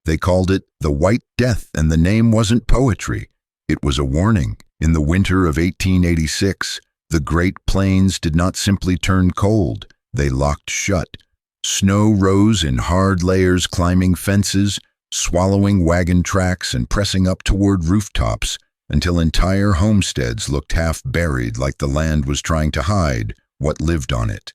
They called it the White Death, and the name wasn't poetry. It was a warning. In the winter of 1886, the Great Plains did not simply turn cold, they locked shut. Snow rose in hard layers, climbing fences, swallowing wagon tracks, and pressing up toward rooftops, until entire homesteads looked half buried, like the land was trying to hide what lived on it.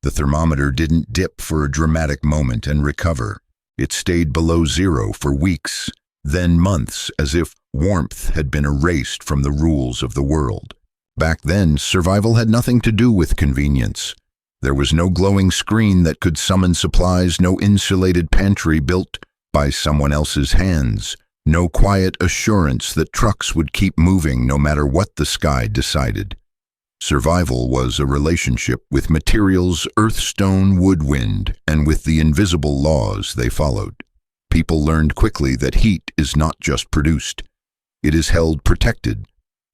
The thermometer didn't dip for a dramatic moment and recover. It stayed below zero for weeks, then months, as if warmth had been erased from the rules of the world. Back then, survival had nothing to do with convenience. There was no glowing screen that could summon supplies, no insulated pantry built by someone else's hands, no quiet assurance that trucks would keep moving no matter what the sky decided. Survival was a relationship with materials, earth, stone, wood, wind, and with the invisible laws they followed. People learned quickly that heat is not just produced. It is held protected,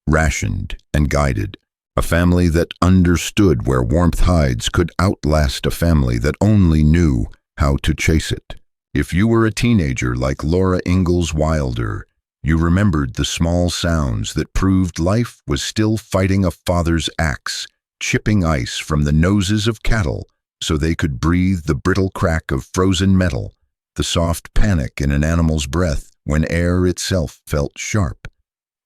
rationed, and guided. A family that understood where warmth hides could outlast a family that only knew how to chase it. If you were a teenager like Laura Ingalls Wilder, you remembered the small sounds that proved life was still fighting a father's axe, chipping ice from the noses of cattle so they could breathe the brittle crack of frozen metal, the soft panic in an animal's breath when air itself felt sharp.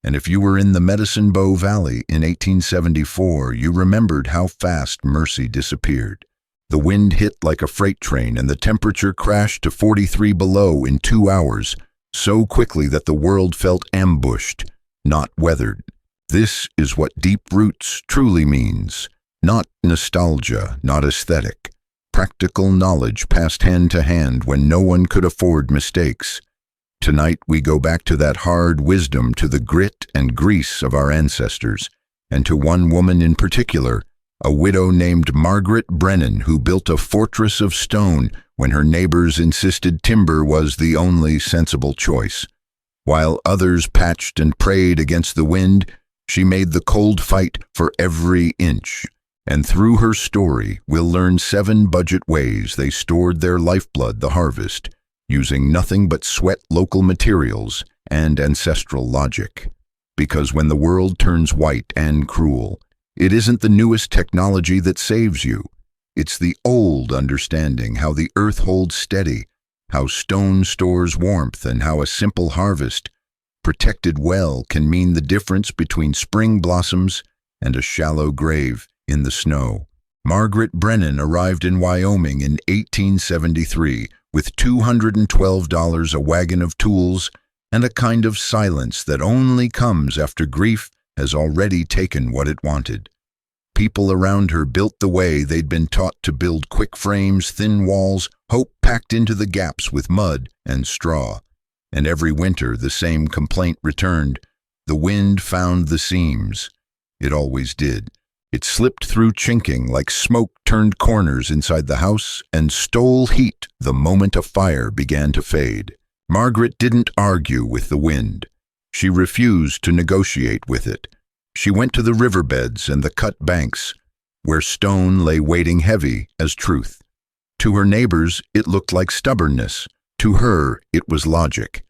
And if you were in the Medicine Bow Valley in 1874, you remembered how fast mercy disappeared. The wind hit like a freight train and the temperature crashed to 43 below in 2 hours, so quickly that the world felt ambushed, not weathered. This is what deep roots truly means. Not nostalgia, not aesthetic. Practical knowledge passed hand to hand when no one could afford mistakes. Tonight we go back to that hard wisdom, to the grit and grease of our ancestors, and to one woman in particular, a widow named Margaret Brennan, who built a fortress of stone when her neighbors insisted timber was the only sensible choice. While others patched and prayed against the wind, she made the cold fight for every inch. And through her story, we'll learn 7 budget ways they stored their lifeblood, the harvest, using nothing but sweat, local materials, and ancestral logic. Because when the world turns white and cruel, it isn't the newest technology that saves you. It's the old understanding, how the earth holds steady, how stone stores warmth, and how a simple harvest, protected well, can mean the difference between spring blossoms and a shallow grave in the snow. Margaret Brennan arrived in Wyoming in 1873 with $212, a wagon of tools, and a kind of silence that only comes after grief has already taken what it wanted. People around her built the way they'd been taught to build: quick frames, thin walls, hope packed into the gaps with mud and straw. And every winter the same complaint returned. The wind found the seams. It always did. It slipped through chinking like smoke, turned corners inside the house, and stole heat the moment a fire began to fade. Margaret didn't argue with the wind. She refused to negotiate with it. She went to the riverbeds and the cut banks, where stone lay waiting heavy as truth. To her neighbors, it looked like stubbornness. To her, it was logic.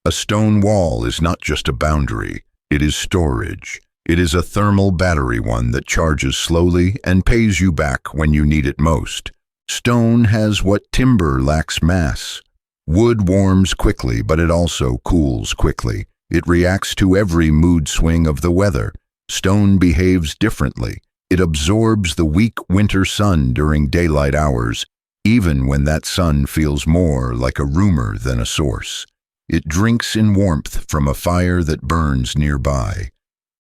A stone wall is not just a boundary, it is storage. It is a thermal battery, one that charges slowly and pays you back when you need it most. Stone has what timber lacks: mass. Wood warms quickly, but it also cools quickly. It reacts to every mood swing of the weather. Stone behaves differently. It absorbs the weak winter sun during daylight hours, even when that sun feels more like a rumor than a source. It drinks in warmth from a fire that burns nearby.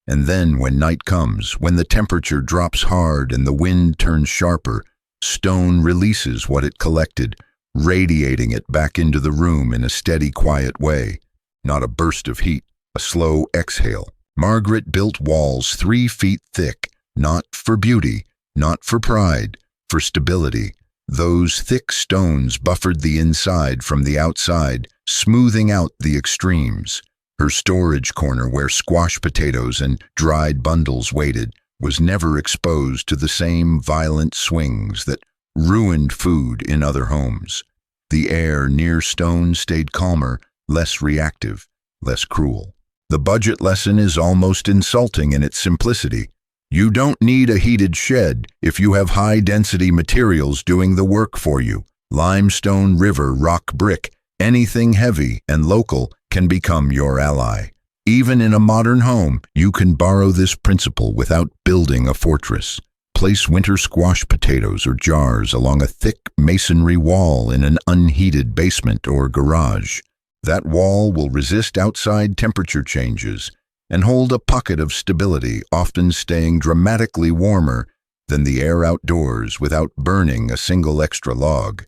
And then when night comes, when the temperature drops hard and the wind turns sharper, stone releases what it collected, radiating it back into the room in a steady, quiet way. Not a burst of heat, a slow exhale. Margaret built walls 3 feet thick, not for beauty, not for pride, for stability. Those thick stones buffered the inside from the outside, smoothing out the extremes. Her storage corner, where squash potatoes and dried bundles waited, was never exposed to the same violent swings that ruined food in other homes. The air near Stone stayed calmer, less reactive, less cruel. The budget lesson is almost insulting in its simplicity. You don't need a heated shed if you have high-density materials doing the work for you. Limestone, river, rock, brick, anything heavy and local can become your ally. Even in a modern home, you can borrow this principle without building a fortress. Place winter squash potatoes or jars along a thick masonry wall in an unheated basement or garage. That wall will resist outside temperature changes and hold a pocket of stability, often staying dramatically warmer than the air outdoors without burning a single extra log.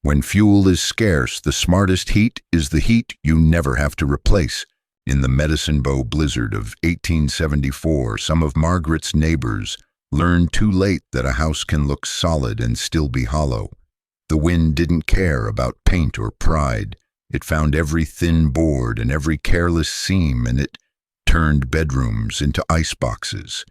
When fuel is scarce, the smartest heat is the heat you never have to replace. In the Medicine Bow blizzard of 1874, some of Margaret's neighbors learned too late that a house can look solid and still be hollow. The wind didn't care about paint or pride. It found every thin board and every careless seam, and it turned bedrooms into iceboxes.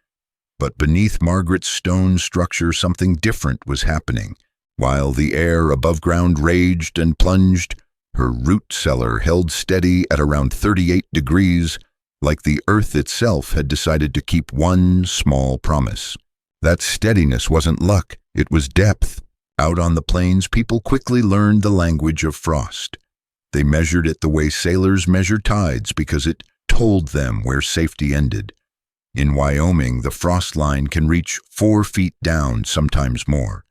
But beneath Margaret's stone structure, something different was happening. While the air above ground raged and plunged, her root cellar held steady at around 38 degrees, like the earth itself had decided to keep one small promise. That steadiness wasn't luck, it was depth. Out on the plains, people quickly learned the language of frost. They measured it the way sailors measure tides because it told them where safety ended. In Wyoming, the frost line can reach 4 feet down, sometimes more.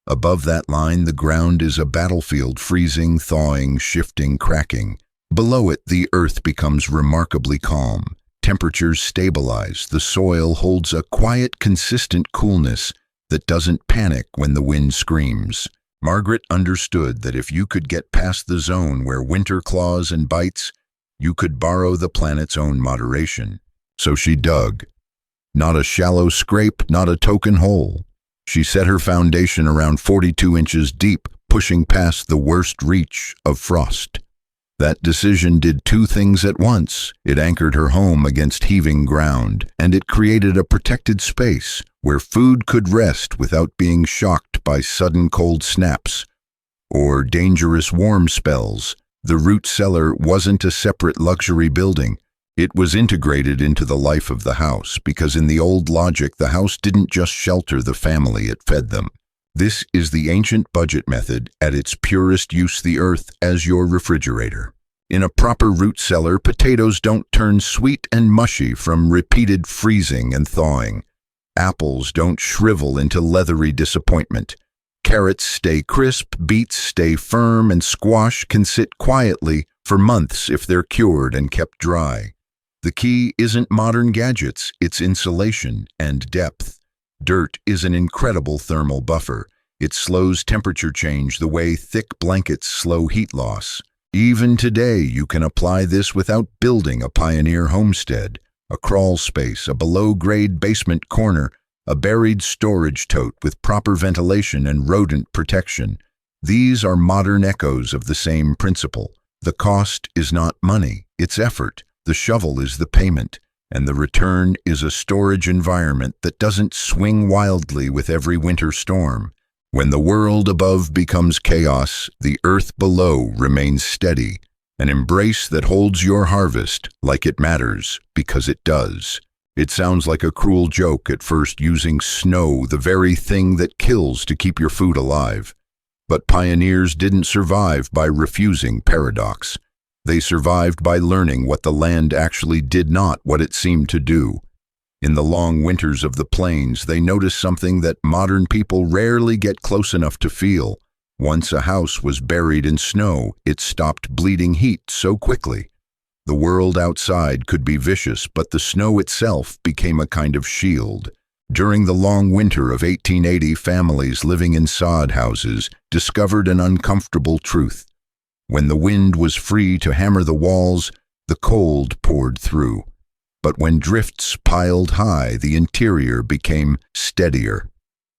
Above that line, the ground is a battlefield, freezing, thawing, shifting, cracking. Below it, the earth becomes remarkably calm. Temperatures stabilize. The soil holds a quiet, consistent coolness that doesn't panic when the wind screams. Margaret understood that if you could get past the zone where winter claws and bites, you could borrow the planet's own moderation. So she dug. Not a shallow scrape, not a token hole. She set her foundation around 42 inches deep, pushing past the worst reach of frost. That decision did 2 things at once. It anchored her home against heaving ground, and it created a protected space where food could rest without being shocked by sudden cold snaps or dangerous warm spells. The root cellar wasn't a separate luxury building. It was integrated into the life of the house, because in the old logic, the house didn't just shelter the family, it fed them. This is the ancient budget method at its purest use: the earth as your refrigerator. In a proper root cellar, potatoes don't turn sweet and mushy from repeated freezing and thawing. Apples don't shrivel into leathery disappointment. Carrots stay crisp, beets stay firm, and squash can sit quietly for months if they're cured and kept dry. The key isn't modern gadgets, it's insulation and depth. Dirt is an incredible thermal buffer. It slows temperature change the way thick blankets slow heat loss. Even today, you can apply this without building a pioneer homestead. A crawl space, a below-grade basement corner, a buried storage tote with proper ventilation and rodent protection. These are modern echoes of the same principle. The cost is not money, it's effort. The shovel is the payment, and the return is a storage environment that doesn't swing wildly with every winter storm. When the world above becomes chaos, the earth below remains steady, an embrace that holds your harvest like it matters, because it does. It sounds like a cruel joke at first, using snow, the very thing that kills, to keep your food alive. But pioneers didn't survive by refusing paradox. They survived by learning what the land actually did not what it seemed to do. In the long winters of the plains, they noticed something that modern people rarely get close enough to feel. Once a house was buried in snow, it stopped bleeding heat so quickly. The world outside could be vicious, but the snow itself became a kind of shield. During the long winter of 1880, families living in sod houses discovered an uncomfortable truth. When the wind was free to hammer the walls, the cold poured through. But when drifts piled high, the interior became steadier.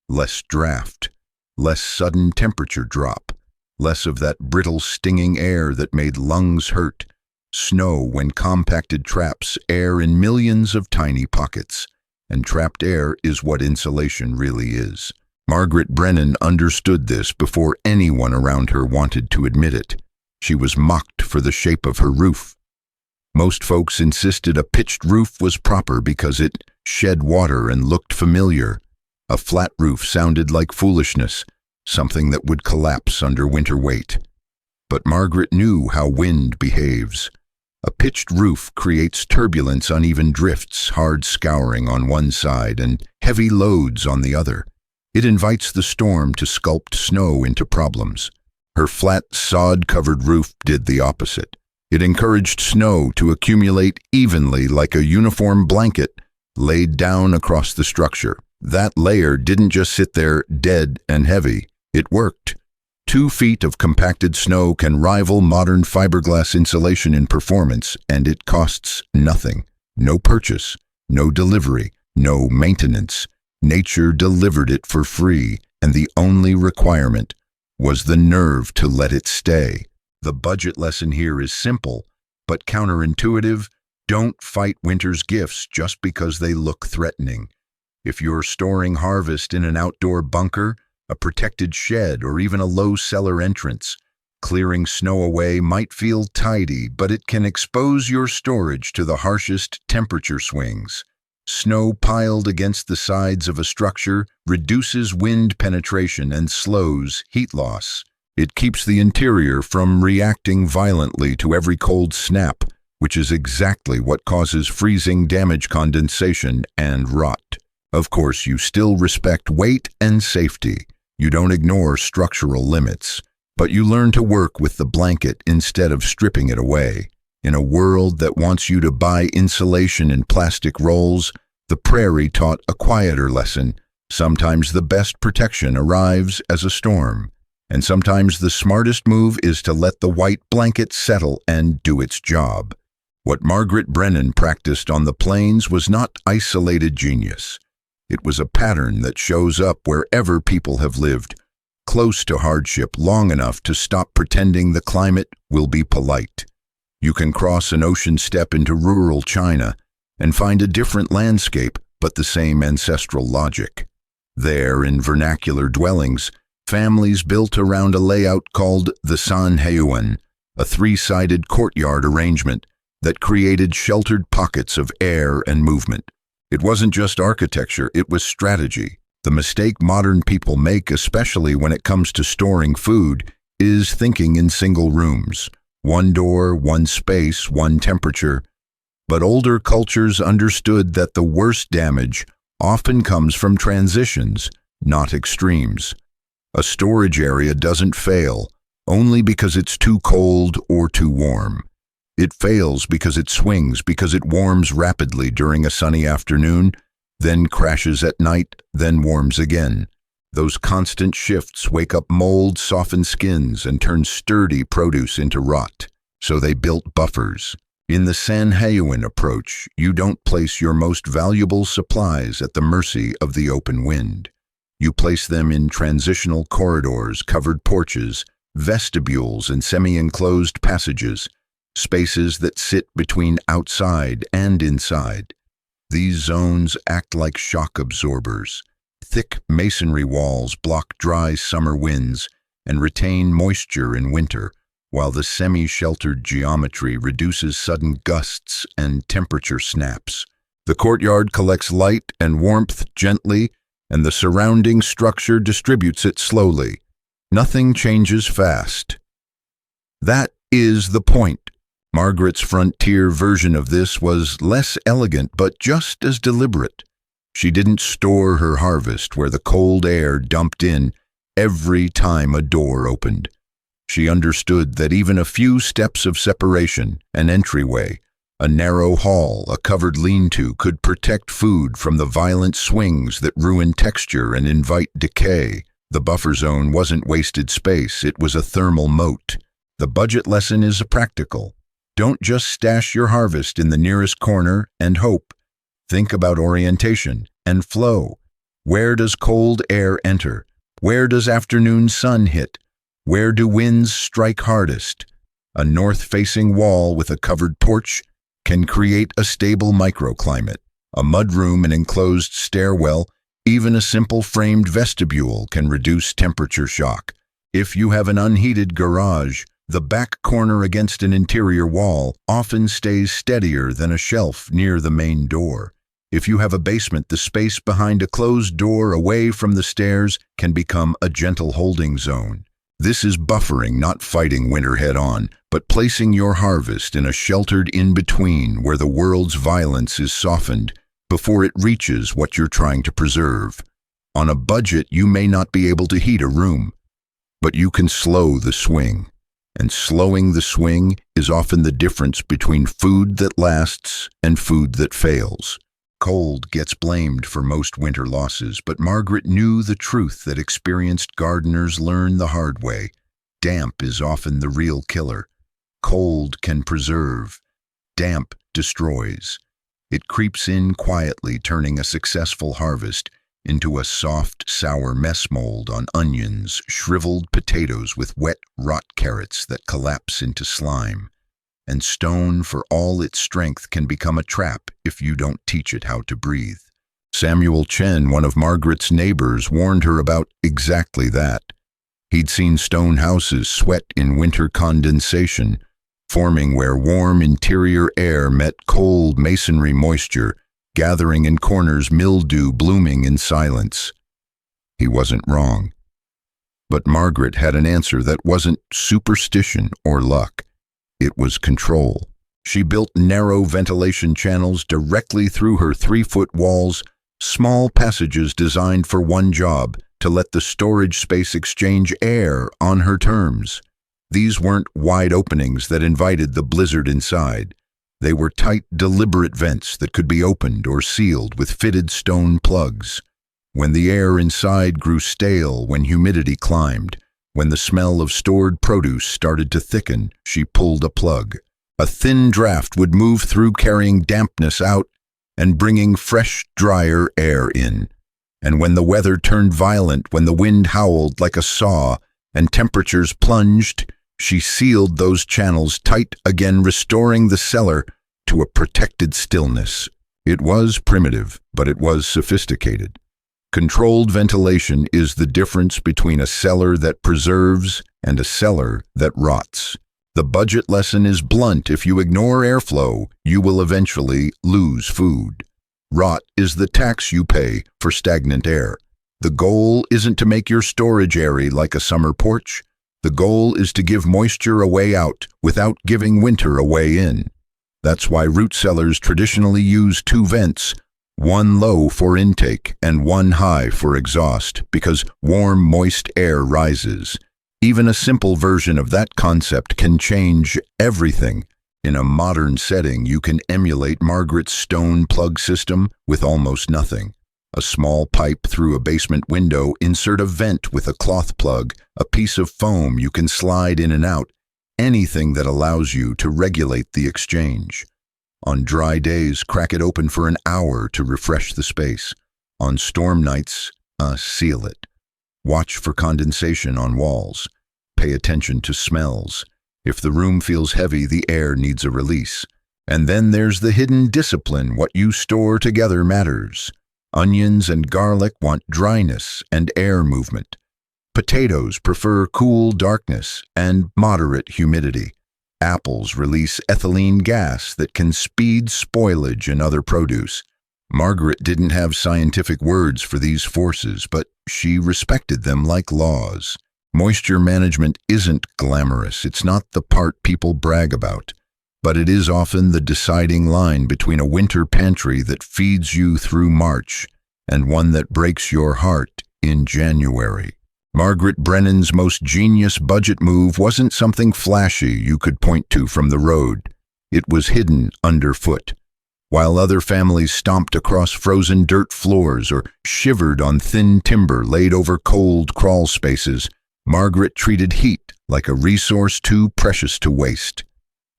Less draft, less sudden temperature drop, less of that brittle, stinging air that made lungs hurt. Snow, when compacted, traps air in millions of tiny pockets, and trapped air is what insulation really is. Margaret Brennan understood this before anyone around her wanted to admit it. She was mocked for the shape of her roof. Most folks insisted a pitched roof was proper because it shed water and looked familiar. A flat roof sounded like foolishness, something that would collapse under winter weight. But Margaret knew how wind behaves. A pitched roof creates turbulence, uneven drifts, hard scouring on one side and heavy loads on the other. It invites the storm to sculpt snow into problems. Her flat, sod-covered roof did the opposite. It encouraged snow to accumulate evenly like a uniform blanket laid down across the structure. That layer didn't just sit there dead and heavy. It worked. 2 feet of compacted snow can rival modern fiberglass insulation in performance, and it costs nothing. No purchase, no delivery, no maintenance. Nature delivered it for free, and the only requirement was the nerve to let it stay. The budget lesson here is simple, but counterintuitive. Don't fight winter's gifts just because they look threatening. If you're storing harvest in an outdoor bunker, a protected shed, or even a low cellar entrance, clearing snow away might feel tidy, but it can expose your storage to the harshest temperature swings. Snow piled against the sides of a structure reduces wind penetration and slows heat loss. It keeps the interior from reacting violently to every cold snap, which is exactly what causes freezing, damage, condensation, and rot. Of course, you still respect weight and safety. You don't ignore structural limits, but you learn to work with the blanket instead of stripping it away. In a world that wants you to buy insulation in plastic rolls, the prairie taught a quieter lesson. Sometimes the best protection arrives as a storm, and sometimes the smartest move is to let the white blanket settle and do its job. What Margaret Brennan practiced on the plains was not isolated genius. It was a pattern that shows up wherever people have lived, close to hardship long enough to stop pretending the climate will be polite. You can cross an ocean step into rural China and find a different landscape, but the same ancestral logic. There, in vernacular dwellings, families built around a layout called the Sanheuan, a 3-sided courtyard arrangement that created sheltered pockets of air and movement. It wasn't just architecture, it was strategy. The mistake modern people make, especially when it comes to storing food, is thinking in single rooms. One door, one space, one temperature. But older cultures understood that the worst damage often comes from transitions, not extremes. A storage area doesn't fail only because it's too cold or too warm. It fails because it swings, because it warms rapidly during a sunny afternoon, then crashes at night, then warms again. Those constant shifts wake up mold, soften skins, and turn sturdy produce into rot. So they built buffers. In the Sanheuan approach, you don't place your most valuable supplies at the mercy of the open wind. You place them in transitional corridors, covered porches, vestibules, and semi-enclosed passages, spaces that sit between outside and inside. These zones act like shock absorbers. Thick masonry walls block dry summer winds and retain moisture in winter, while the semi-sheltered geometry reduces sudden gusts and temperature snaps. The courtyard collects light and warmth gently, and the surrounding structure distributes it slowly. Nothing changes fast. That is the point. Margaret's frontier version of this was less elegant, but just as deliberate. She didn't store her harvest where the cold air dumped in every time a door opened. She understood that even a few steps of separation, an entryway, a narrow hall, a covered lean-to, could protect food from the violent swings that ruin texture and invite decay. The buffer zone wasn't wasted space, it was a thermal moat. The budget lesson is practical. Don't just stash your harvest in the nearest corner and hope. Think about orientation and flow. Where does cold air enter? Where does afternoon sun hit? Where do winds strike hardest? A north-facing wall with a covered porch can create a stable microclimate. A mudroom and enclosed stairwell Even a simple framed vestibule can reduce temperature shock. If you have an unheated garage, the back corner against an interior wall often stays steadier than a shelf near the main door. If you have a basement, the space behind a closed door away from the stairs can become a gentle holding zone. This is buffering, not fighting winter head-on, but placing your harvest in a sheltered in-between where the world's violence is softened before it reaches what you're trying to preserve. On a budget, you may not be able to heat a room, but you can slow the swing. And slowing the swing is often the difference between food that lasts and food that fails. Cold gets blamed for most winter losses, but Margaret knew the truth that experienced gardeners learn the hard way. Damp is often the real killer. Cold can preserve. Damp destroys. It creeps in quietly, turning a successful harvest into a soft, sour mess mold on onions, shriveled potatoes with wet, rot carrots that collapse into slime. And stone, for all its strength, can become a trap if you don't teach it how to breathe. Samuel Chen, one of Margaret's neighbors, warned her about exactly that. He'd seen stone houses sweat in winter condensation, forming where warm interior air met cold masonry moisture, gathering in corners, mildew blooming in silence. He wasn't wrong. But Margaret had an answer that wasn't superstition or luck. It was control. She built narrow ventilation channels directly through her 3-foot walls, small passages designed for one job, to let the storage space exchange air on her terms. These weren't wide openings that invited the blizzard inside. They were tight, deliberate vents that could be opened or sealed with fitted stone plugs. When the air inside grew stale, when humidity climbed, when the smell of stored produce started to thicken, she pulled a plug. A thin draft would move through, carrying dampness out and bringing fresh, drier air in. And when the weather turned violent, when the wind howled like a saw and temperatures plunged, she sealed those channels tight again, restoring the cellar to a protected stillness. It was primitive, but it was sophisticated. Controlled ventilation is the difference between a cellar that preserves and a cellar that rots. The budget lesson is blunt. If you ignore airflow, you will eventually lose food. Rot is the tax you pay for stagnant air. The goal isn't to make your storage airy like a summer porch. The goal is to give moisture a way out without giving winter a way in. That's why root cellars traditionally use 2 vents, one low for intake and one high for exhaust, because warm, moist air rises. Even a simple version of that concept can change everything. In a modern setting, you can emulate Margaret's stone plug system with almost nothing. A small pipe through a basement window, insert a vent with a cloth plug, a piece of foam you can slide in and out, anything that allows you to regulate the exchange. On dry days, crack it open for an hour to refresh the space. On storm nights, seal it. Watch for condensation on walls. Pay attention to smells. If the room feels heavy, the air needs a release. And then there's the hidden discipline. What you store together matters. Onions and garlic want dryness and air movement. Potatoes prefer cool darkness and moderate humidity. Apples release ethylene gas that can speed spoilage in other produce. Margaret didn't have scientific words for these forces, but she respected them like laws. Moisture management isn't glamorous. It's not the part people brag about. But it is often the deciding line between a winter pantry that feeds you through March and one that breaks your heart in January. Margaret Brennan's most genius budget move wasn't something flashy you could point to from the road. It was hidden underfoot. While other families stomped across frozen dirt floors or shivered on thin timber laid over cold crawl spaces, Margaret treated heat like a resource too precious to waste.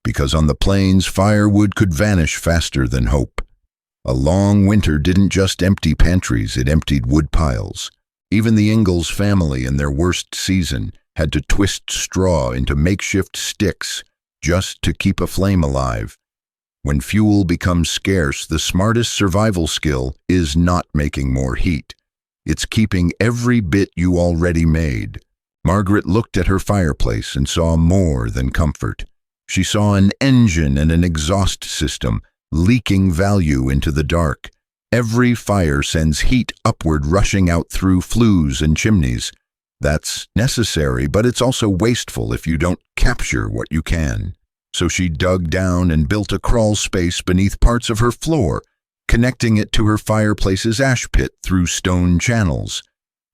Because on the plains, firewood could vanish faster than hope. A long winter didn't just empty pantries, it emptied wood piles. Even the Ingalls family in their worst season had to twist straw into makeshift sticks just to keep a flame alive. When fuel becomes scarce, the smartest survival skill is not making more heat. It's keeping every bit you already made. Margaret looked at her fireplace and saw more than comfort. She saw an engine and an exhaust system leaking value into the dark. Every fire sends heat upward, rushing out through flues and chimneys. That's necessary, but it's also wasteful if you don't capture what you can. So she dug down and built a crawl space beneath parts of her floor, connecting it to her fireplace's ash pit through stone channels.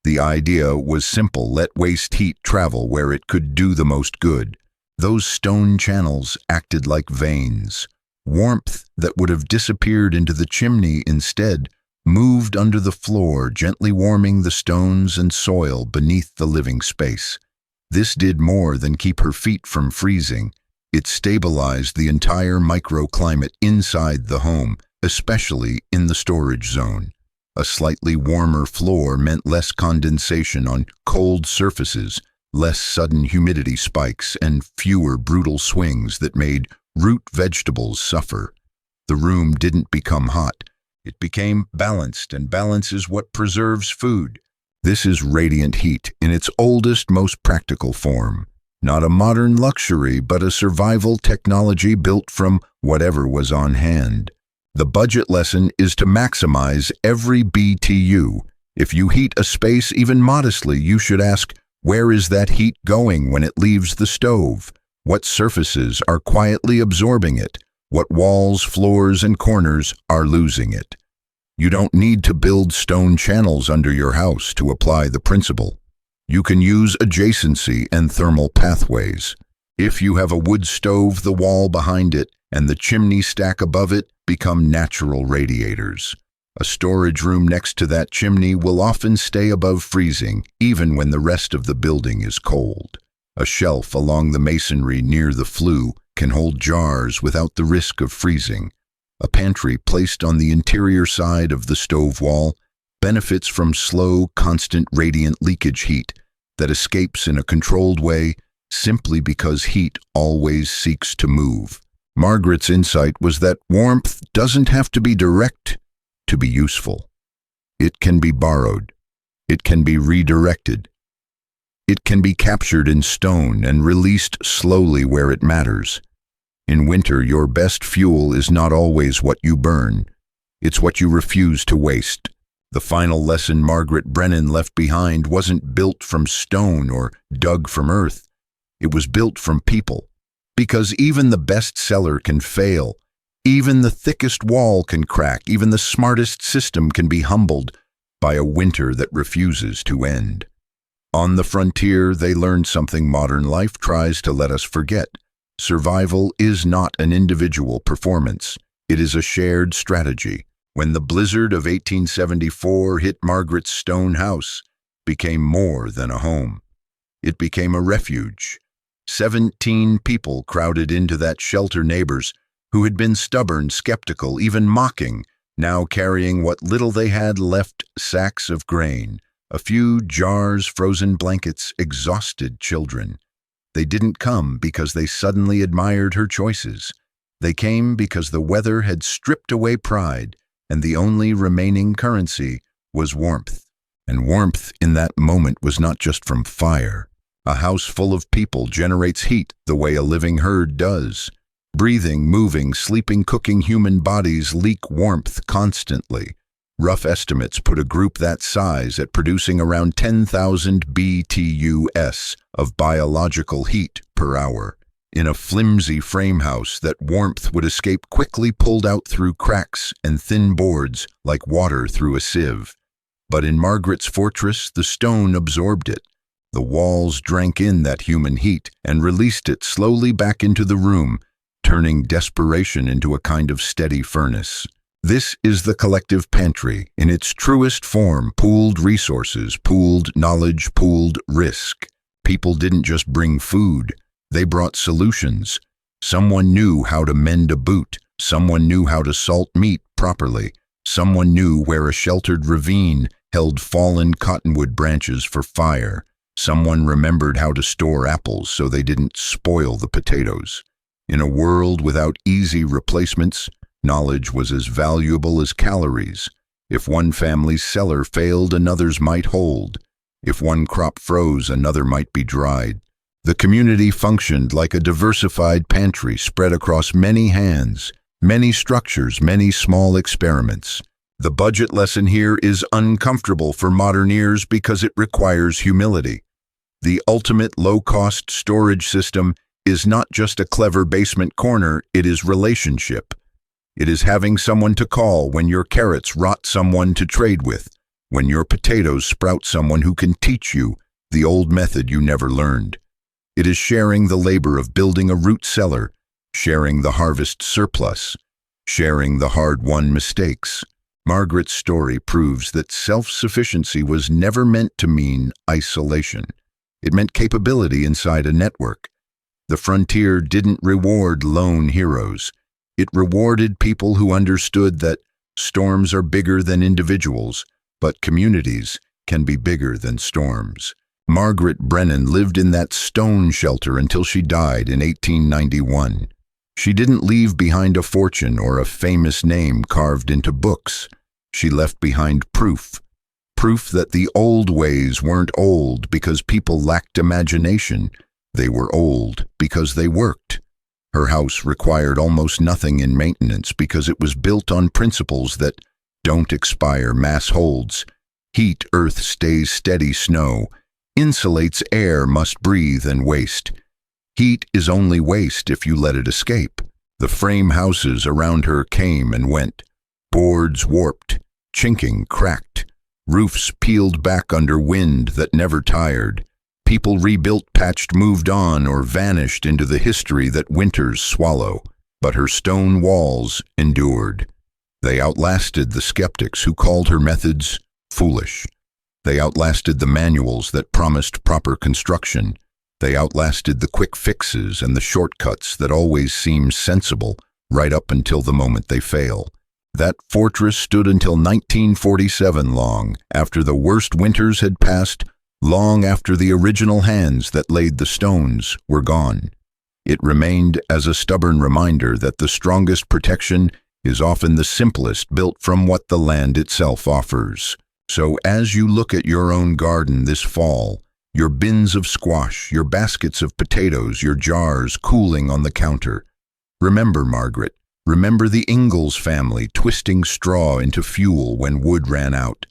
The idea was simple: let waste heat travel where it could do the most good. Those stone channels acted like veins. Warmth that would have disappeared into the chimney instead moved under the floor, gently warming the stones and soil beneath the living space. This did more than keep her feet from freezing. It stabilized the entire microclimate inside the home, especially in the storage zone. A slightly warmer floor meant less condensation on cold surfaces, less sudden humidity spikes, and fewer brutal swings that made root vegetables suffer. The room didn't become hot. It became balanced, and balance is what preserves food. This is radiant heat in its oldest, most practical form. Not a modern luxury, but a survival technology built from whatever was on hand. The budget lesson is to maximize every BTU. If you heat a space even modestly, you should ask, where is that heat going when it leaves the stove? What surfaces are quietly absorbing it? What walls, floors, and corners are losing it? You don't need to build stone channels under your house to apply the principle. You can use adjacency and thermal pathways. If you have a wood stove, the wall behind it and the chimney stack above it become natural radiators. A storage room next to that chimney will often stay above freezing, even when the rest of the building is cold. A shelf along the masonry near the flue can hold jars without the risk of freezing. A pantry placed on the interior side of the stove wall benefits from slow, constant radiant leakage heat that escapes in a controlled way simply because heat always seeks to move. Margaret's insight was that warmth doesn't have to be direct to be useful. It can be borrowed. It can be redirected. It can be captured in stone and released slowly where it matters. In winter, your best fuel is not always what you burn. It's what you refuse to waste. The final lesson Margaret Brennan left behind wasn't built from stone or dug from earth. It was built from people. Because even the best cellar can fail. Even the thickest wall can crack. Even the smartest system can be humbled by a winter that refuses to end. On the frontier, they learned something modern life tries to let us forget. Survival is not an individual performance. It is a shared strategy. When the blizzard of 1874 hit, Margaret's stone house became more than a home. It became a refuge. 17 people crowded into that shelter, neighbors who had been stubborn, skeptical, even mocking, now carrying what little they had left: sacks of grain, a few jars, frozen blankets, exhausted children. They didn't come because they suddenly admired her choices. They came because the weather had stripped away pride, and the only remaining currency was warmth. And warmth in that moment was not just from fire. A house full of people generates heat the way a living herd does. Breathing, moving, sleeping, cooking human bodies leak warmth constantly. Rough estimates put a group that size at producing around 10,000 BTUs of biological heat per hour. In a flimsy frame house, that warmth would escape quickly, pulled out through cracks and thin boards like water through a sieve. But in Margaret's fortress, the stone absorbed it. The walls drank in that human heat and released it slowly back into the room, turning desperation into a kind of steady furnace. This is the collective pantry in its truest form: pooled resources, pooled knowledge, pooled risk. People didn't just bring food, they brought solutions. Someone knew how to mend a boot. Someone knew how to salt meat properly. Someone knew where a sheltered ravine held fallen cottonwood branches for fire. Someone remembered how to store apples so they didn't spoil the potatoes. In a world without easy replacements, knowledge was as valuable as calories. If one family's cellar failed, another's might hold. If one crop froze, another might be dried. The community functioned like a diversified pantry spread across many hands, many structures, many small experiments. The budget lesson here is uncomfortable for modern ears because it requires humility. The ultimate low-cost storage system is not just a clever basement corner, it is relationship. It is having someone to call when your carrots rot, someone to trade with, when your potatoes sprout, someone who can teach you the old method you never learned. It is sharing the labor of building a root cellar, sharing the harvest surplus, sharing the hard-won mistakes. Margaret's story proves that self-sufficiency was never meant to mean isolation. It meant capability inside a network. The frontier didn't reward lone heroes. It rewarded people who understood that storms are bigger than individuals, but communities can be bigger than storms. Margaret Brennan lived in that stone shelter until she died in 1891. She didn't leave behind a fortune or a famous name carved into books. She left behind proof. Proof that the old ways weren't old because people lacked imagination. They were old because they worked. Her house required almost nothing in maintenance because it was built on principles that don't expire: mass holds, heat, earth stays steady, snow insulates, air must breathe and waste. Heat is only waste if you let it escape. The frame houses around her came and went. Boards warped, chinking, cracked. Roofs peeled back under wind that never tired. People rebuilt, patched, moved on, or vanished into the history that winters swallow. But her stone walls endured. They outlasted the skeptics who called her methods foolish. They outlasted the manuals that promised proper construction. They outlasted the quick fixes and the shortcuts that always seem sensible right up until the moment they fail. That fortress stood until 1947, long after the worst winters had passed, long after the original hands that laid the stones were gone. It remained as a stubborn reminder that the strongest protection is often the simplest, built from what the land itself offers. So as you look at your own garden this fall, your bins of squash, your baskets of potatoes, your jars cooling on the counter, remember Margaret. Remember the Ingalls family twisting straw into fuel when wood ran out.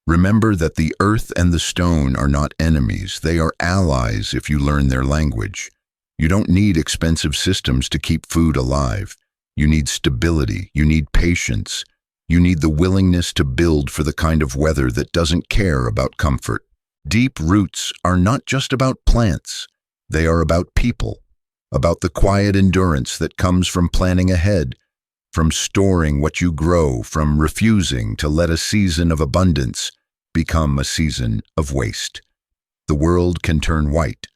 Remember that the earth and the stone are not enemies. They are allies if you learn their language. You don't need expensive systems to keep food alive. You need stability. You need patience. You need the willingness to build for the kind of weather that doesn't care about comfort. Deep roots are not just about plants. They are about people, about the quiet endurance that comes from planning ahead, from storing what you grow, from refusing to let a season of abundance become a season of waste. The world can turn white.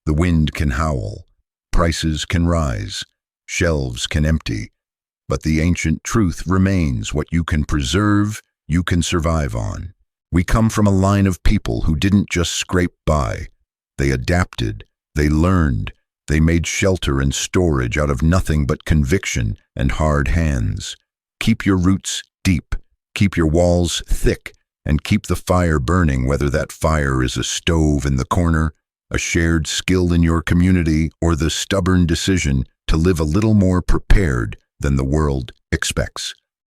The wind can howl. Prices can rise. Shelves can empty. But the ancient truth remains: what you can preserve, you can survive on. We come from a line of people who didn't just scrape by. They adapted. They learned. They made shelter and storage out of nothing but conviction and hard hands. Keep your roots deep. Keep your walls thick. And keep the fire burning, whether that fire is a stove in the corner, a shared skill in your community, or the stubborn decision to live a little more prepared than the world expects.